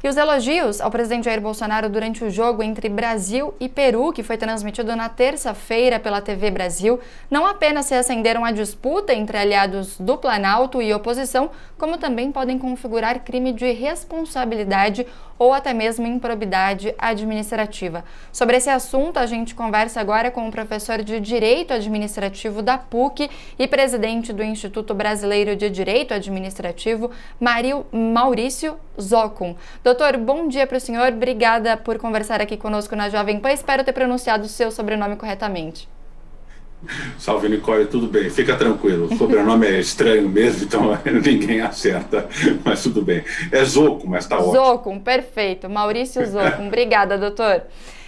E os elogios ao presidente Jair Bolsonaro durante o jogo entre Brasil e Peru, que foi transmitido na terça-feira pela TV Brasil, não apenas se acenderam a disputa entre aliados do Planalto e oposição, como também podem configurar crime de responsabilidade ou até mesmo improbidade administrativa. Sobre esse assunto, a gente conversa agora com o professor de Direito Administrativo da PUC e presidente do Instituto Brasileiro de Direito Administrativo, Maurício Zocum. Doutor, bom dia para o senhor. Obrigada por conversar aqui conosco na Jovem Pan. Espero ter pronunciado o seu sobrenome corretamente. Salve, Nicole, tudo bem? Fica tranquilo, o sobrenome é estranho mesmo, então ninguém acerta, mas tudo bem. É Zocum, mas tá ótimo. Zocum, perfeito. Maurício Zocum. Obrigada, doutor.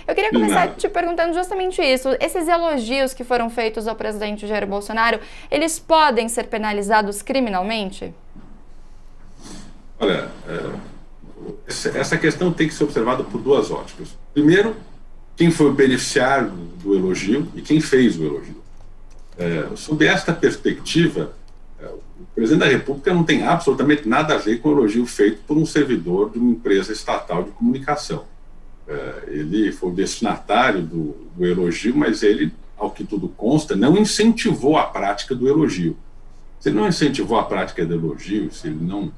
Eu queria começar te perguntando justamente isso. Esses elogios que foram feitos ao presidente Jair Bolsonaro, eles podem ser penalizados criminalmente? Olha, essa questão tem que ser observada por duas óticas. Primeiro, quem foi o beneficiário do elogio e quem fez o elogio. Sob esta perspectiva, o presidente da República não tem absolutamente nada a ver com o elogio feito por um servidor de uma empresa estatal de comunicação. Ele foi o destinatário do elogio, mas ele, ao que tudo consta, não incentivou a prática do elogio. Se ele não incentivou a prática do elogio, se ele não,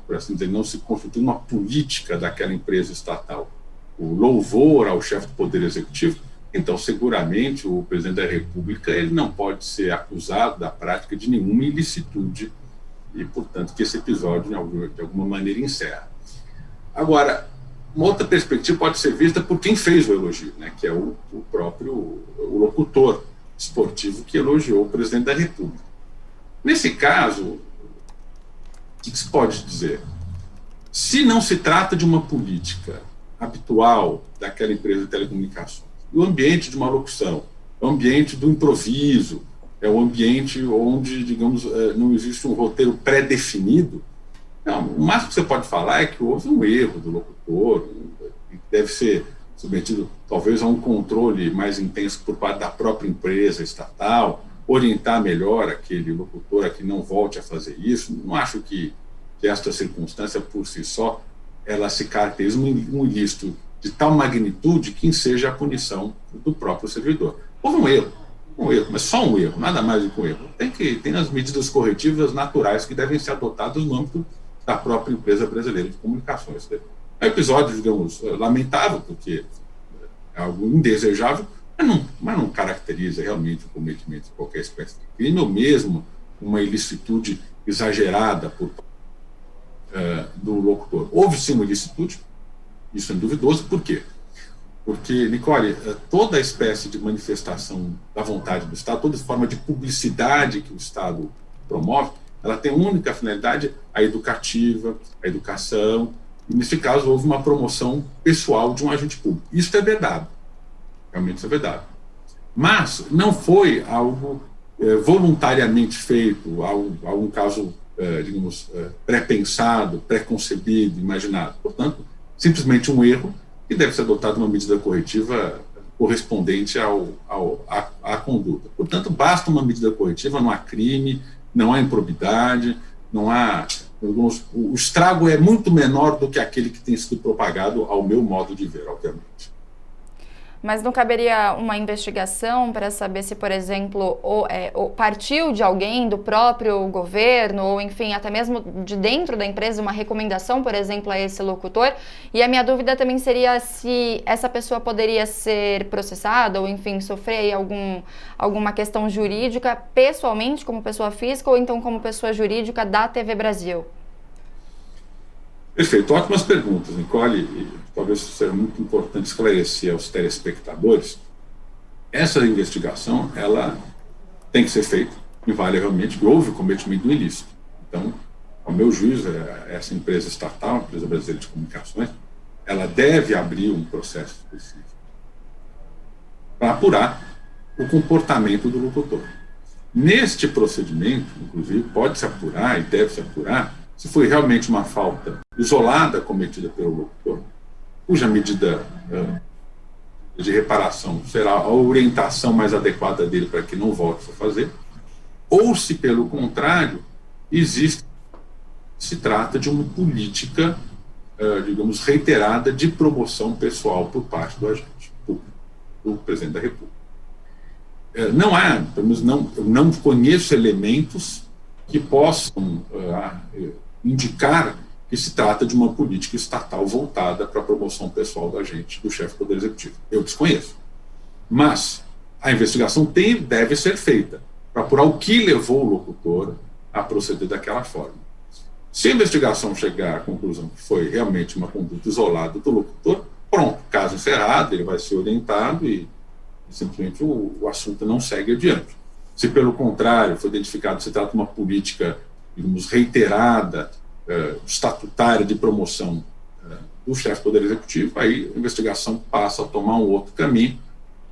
por assim dizer, não se constituiu uma política daquela empresa estatal, o louvor ao chefe do Poder Executivo, então, seguramente, o presidente da República ele não pode ser acusado da prática de nenhuma ilicitude e, portanto, que esse episódio, de alguma maneira, encerra. Agora, uma outra perspectiva pode ser vista por quem fez o elogio, né, que é o próprio locutor esportivo que elogiou o presidente da República. Nesse caso, o que se pode dizer? Se não se trata de uma política habitual daquela empresa de telecomunicações, o ambiente de uma locução, o ambiente do improviso, é o ambiente onde, digamos, não existe um roteiro pré-definido. Não, o máximo que você pode falar é que houve um erro do locutor, que deve ser submetido talvez a um controle mais intenso por parte da própria empresa estatal, orientar melhor aquele locutor a que não volte a fazer isso. Não acho que esta circunstância por si só ela se caracteriza um ilícito de tal magnitude que enseja a punição do próprio servidor. Houve um erro, mas só um erro, nada mais do que um erro. Tem as medidas corretivas naturais que devem ser adotadas no âmbito da própria empresa brasileira de comunicações. É um episódio, digamos, lamentável, porque é algo indesejável, mas não caracteriza realmente o cometimento de qualquer espécie de crime, ou mesmo uma ilicitude exagerada do locutor. Houve sim uma ilicitude, isso é duvidoso. Por quê? Porque, Nicole, toda espécie de manifestação da vontade do Estado, toda forma de publicidade que o Estado promove, ela tem única finalidade a educativa, a educação, e nesse caso houve uma promoção pessoal de um agente público. Isso é vedado, realmente isso é vedado. Mas não foi algo voluntariamente feito, algum caso, digamos, pré-pensado, pré-concebido, imaginado. Portanto, simplesmente um erro que deve ser adotado uma medida corretiva correspondente à conduta. Portanto, basta uma medida corretiva, não há crime, não há improbidade, não há... O estrago é muito menor do que aquele que tem sido propagado, ao meu modo de ver, obviamente. Mas não caberia uma investigação para saber se, por exemplo, partiu de alguém do próprio governo, ou enfim, até mesmo de dentro da empresa, uma recomendação, por exemplo, a esse locutor? E a minha dúvida também seria se essa pessoa poderia ser processada, ou enfim, sofrer alguma questão jurídica pessoalmente, como pessoa física, ou então como pessoa jurídica da TV Brasil. Perfeito, ótimas perguntas, Nicole, e talvez seja muito importante esclarecer aos telespectadores. Essa investigação, ela tem que ser feita, invariavelmente, que houve cometimento ilícito. Então, ao meu juízo, essa empresa estatal, a Empresa Brasileira de Comunicações, ela deve abrir um processo específico para apurar o comportamento do locutor. Neste procedimento, inclusive, pode-se apurar e deve-se apurar se foi realmente uma falta isolada cometida pelo locutor, cuja medida de reparação será a orientação mais adequada dele para que não volte a fazer, ou se, pelo contrário, se trata de uma política digamos, reiterada de promoção pessoal por parte do agente público, do presidente da República. Não há, pelo menos eu não conheço elementos que possam indicar que se trata de uma política estatal voltada para a promoção pessoal do agente, do chefe do Poder Executivo. Eu desconheço. Mas a investigação deve ser feita para apurar o que levou o locutor a proceder daquela forma. Se a investigação chegar à conclusão que foi realmente uma conduta isolada do locutor, pronto, caso encerrado, ele vai ser orientado e simplesmente o assunto não segue adiante. Se, pelo contrário, foi identificado que se trata de uma política, digamos, reiterada, estatutária de promoção do chefe do Poder Executivo, aí a investigação passa a tomar um outro caminho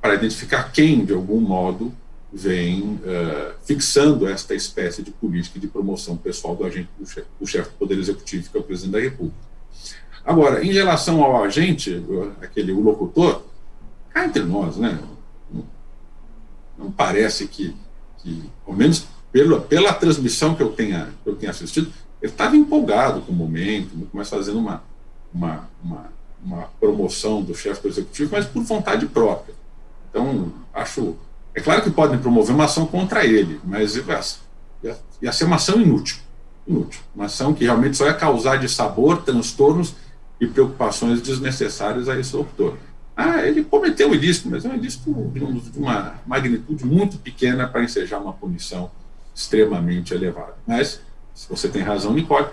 para identificar quem, de algum modo, vem fixando esta espécie de política de promoção pessoal do agente do chefe do Poder Executivo, que é o presidente da República. Agora, em relação ao agente, o locutor, cá entre nós, né, não parece que ao menos pela transmissão que eu tenha assistido, ele estava empolgado com o momento, começa fazendo uma promoção do chefe do executivo, mas por vontade própria. Então, é claro que podem promover uma ação contra ele, mas ia ser uma ação inútil. Uma ação que realmente só ia causar dissabor, transtornos e preocupações desnecessárias a esse locutor. Ele cometeu um ilícito, mas é um ilícito, digamos, de uma magnitude muito pequena para ensejar uma punição extremamente elevada. Mas, se você tem razão, Nicole,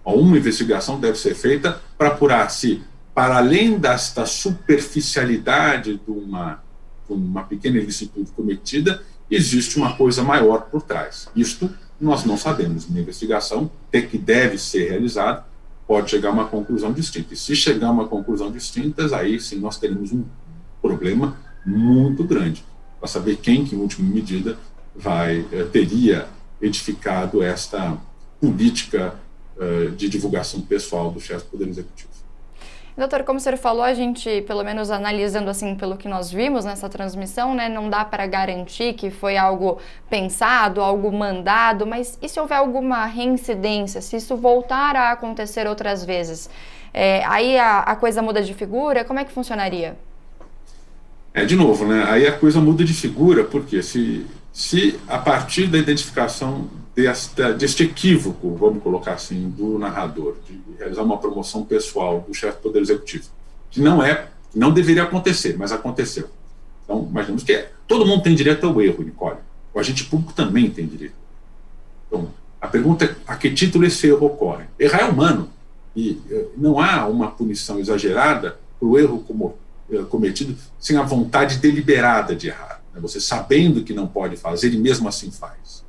uma investigação deve ser feita para apurar se, para além desta superficialidade de uma pequena ilicitude cometida, existe uma coisa maior por trás. Isto nós não sabemos. Uma investigação que deve ser realizada pode chegar a uma conclusão distinta. E se chegar a uma conclusão distinta, aí sim nós teremos um problema muito grande para saber quem, que em última medida, teria edificado esta política de divulgação pessoal do chefe do Poder Executivo. Doutor, como o senhor falou, a gente, pelo menos analisando assim pelo que nós vimos nessa transmissão, né, não dá para garantir que foi algo pensado, algo mandado, mas e se houver alguma reincidência, se isso voltar a acontecer outras vezes? Aí a coisa muda de figura? Como é que funcionaria? De novo, né, aí a coisa muda de figura, porque se a partir da identificação deste equívoco, vamos colocar assim, do narrador, de realizar uma promoção pessoal do chefe do Poder Executivo, que não deveria acontecer, mas aconteceu. Então, imaginemos que todo mundo tem direito ao erro, Nicole. O agente público também tem direito. Então, a pergunta é a que título esse erro ocorre? Errar é humano, e não há uma punição exagerada para o erro cometido sem a vontade deliberada de errar, né? Você sabendo que não pode fazer e mesmo assim faz.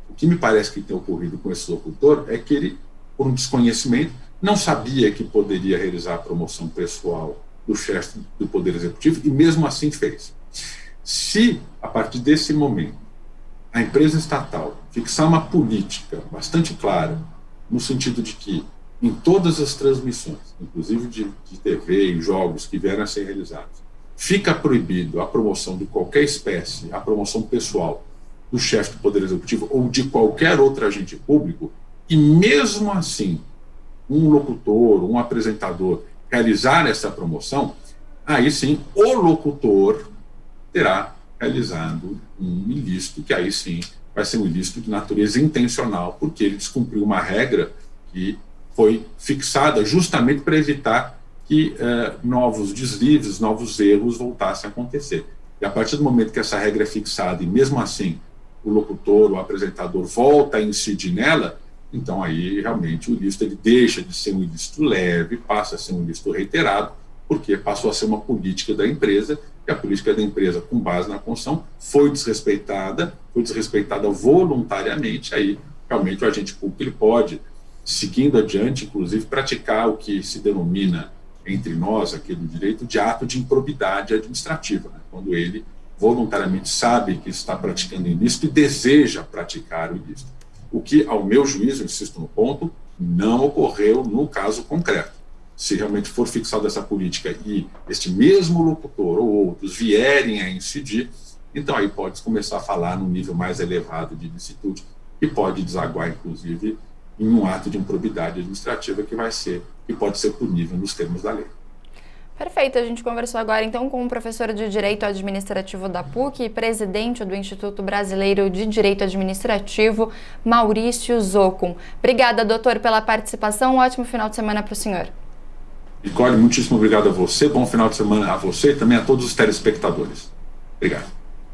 O que me parece que tem ocorrido com esse locutor é que ele, por um desconhecimento, não sabia que poderia realizar a promoção pessoal do chefe do Poder Executivo e mesmo assim fez. Se, a partir desse momento, a empresa estatal fixar uma política bastante clara, no sentido de que, em todas as transmissões, inclusive de TV e jogos que vieram a ser realizados, fica proibido a promoção de qualquer espécie, a promoção pessoal do chefe do Poder Executivo ou de qualquer outro agente público, e mesmo assim um locutor, um apresentador realizar essa promoção, aí sim o locutor terá realizado um ilícito, que aí sim vai ser um ilícito de natureza intencional, porque ele descumpriu uma regra que foi fixada justamente para evitar que novos deslizes, novos erros voltassem a acontecer. E a partir do momento que essa regra é fixada e mesmo assim o locutor, o apresentador volta a incidir nela, então aí realmente o ilícito ele deixa de ser um ilícito leve, passa a ser um ilícito reiterado, porque passou a ser uma política da empresa, e a política da empresa, com base na Constituição, foi desrespeitada voluntariamente, aí realmente o agente público ele pode, seguindo adiante, inclusive, praticar o que se denomina entre nós, aqui do direito, de ato de improbidade administrativa, né? Quando ele voluntariamente sabe que está praticando ilícito e deseja praticar o ilícito. O que, ao meu juízo, insisto no ponto, não ocorreu no caso concreto. Se realmente for fixada essa política e este mesmo locutor ou outros vierem a incidir, então aí pode começar a falar num nível mais elevado de ilicitude e pode desaguar, inclusive, em um ato de improbidade administrativa que pode ser punível nos termos da lei. Perfeito, a gente conversou agora então com o professor de Direito Administrativo da PUC e presidente do Instituto Brasileiro de Direito Administrativo, Maurício Zocum. Obrigada, doutor, pela participação. Um ótimo final de semana para o senhor. Nicole, muitíssimo obrigado a você. Bom final de semana a você e também a todos os telespectadores. Obrigado.